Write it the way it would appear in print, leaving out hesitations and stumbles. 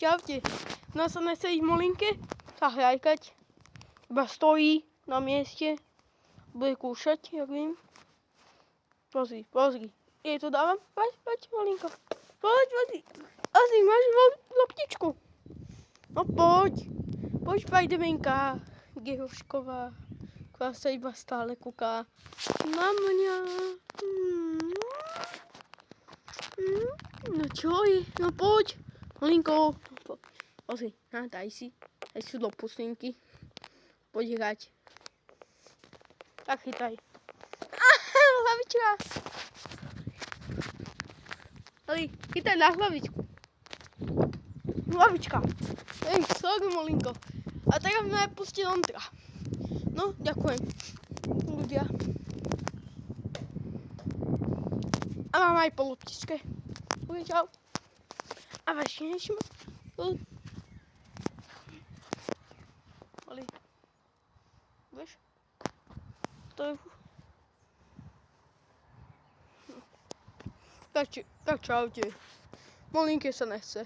Čaute. No sa nese ísť Molinke sa hľajkať. Iba stojí na mieste. Bude kúšať, jak vím. Pozri, pozri. Jej to dávam. Poď, Molinko. Poď. Asi máš loptičku. No poď. Poď, Spajdemenka. Gehošková. Ktorá sa iba stále kúká na mňa. No čo je? No poď. Molinko. Pozri, daj si. Daj si do puslinky. Poď hrať. Tak chytaj. Hlavička. Ali, chytaj na hlavičku. Hlavička. Sorry, Molinko. A teraz ma pustiť ontra. No, ďakujem. Ľudia. A mám aj po loptičke. Čau. A vaši niečo ma... Ali. Vieš? To je... Tak čaute. Molinke sa nechce.